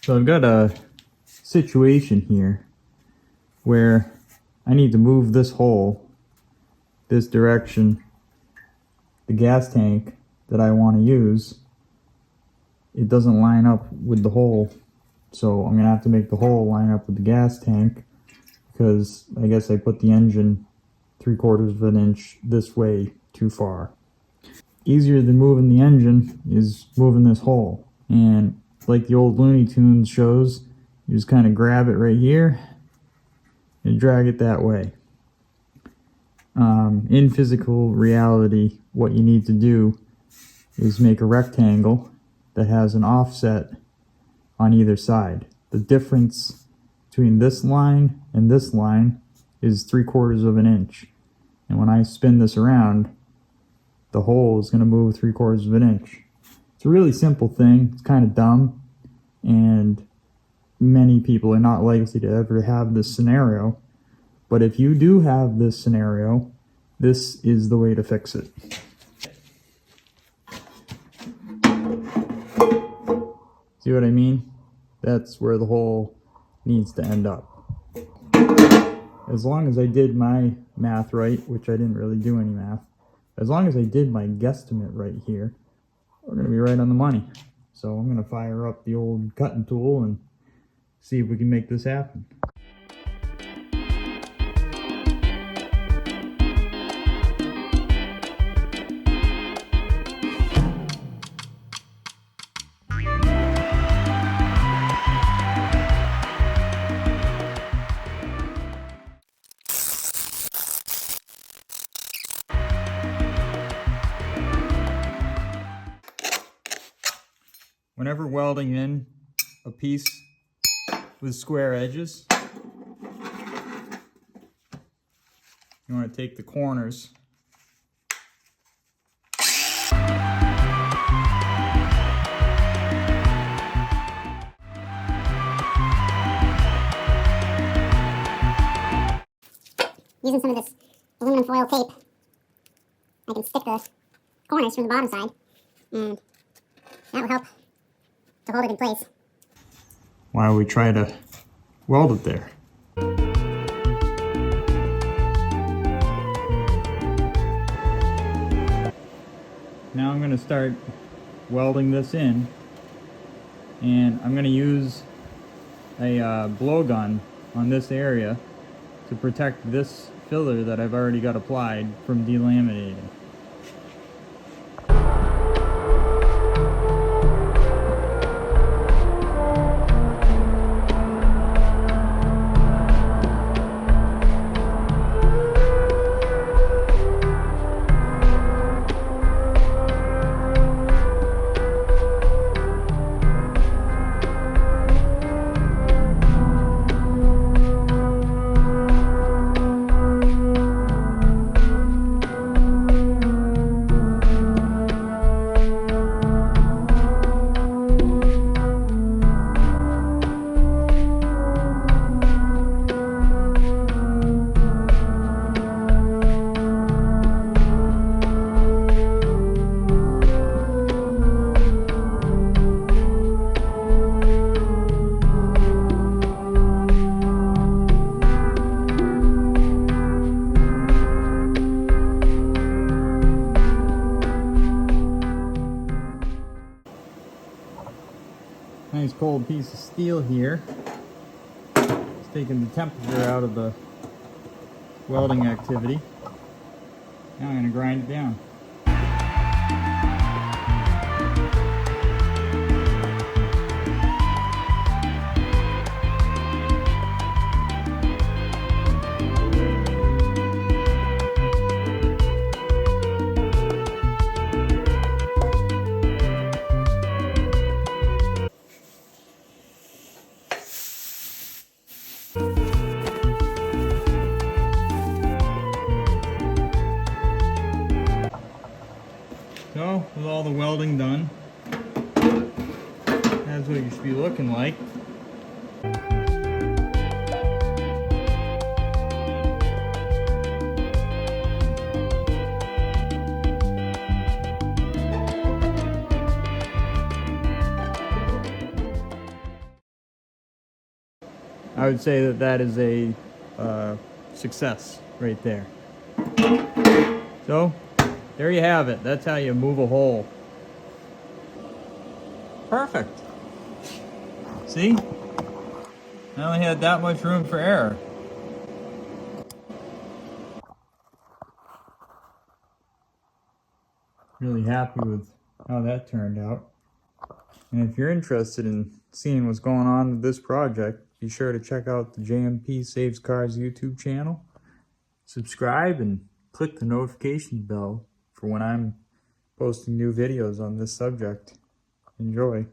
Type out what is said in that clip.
So I've got a situation here where I need to move this hole this direction. The gas tank that I want to use, it doesn't line up with the hole, so I'm gonna have to make the hole line up with the gas tank, because I guess I put the engine 3/4 of an inch this way too far. Easier than moving the engine is moving this hole, and like the old Looney Tunes shows, you just kind of grab it right here and drag it that way. In physical reality, what you need to do is make a rectangle that has an offset on either side. The difference between this line and this line is 3/4 of an inch. And when I spin this around, the hole is going to move 3/4 of an inch. It's a really simple thing. It's kind of dumb, and many people are not likely to ever have this scenario. But if you do have this scenario, this is the way to fix it. See what I mean? That's where the hole needs to end up. As long as I did my math right, which I didn't really do any math, as long as I did my guesstimate right here, we're going to be right on the money. So I'm going to fire up the old cutting tool and see if we can make this happen. Whenever welding in a piece with square edges, you want to take the corners using some of this aluminum foil tape, I can stick the corners from the bottom side, and that will help to hold it in place. Why don't we try to weld it there? Now I'm going to start welding this in, and I'm going to use a blowgun on this area to protect this filler that I've already got applied from delaminating. Nice cold piece of steel here. It's taking the temperature out of the welding activity. Now I'm going to grind it down. So, with all the welding done, that's what you should be looking like. I would say that that is a success right there. So, there you have it. That's how you move a hole. Perfect. See? I only had that much room for error. Really happy with how that turned out. And if you're interested in seeing what's going on with this project, be sure to check out the JMP Saves Cars YouTube channel. Subscribe and click the notification bell for when I'm posting new videos on this subject. Enjoy.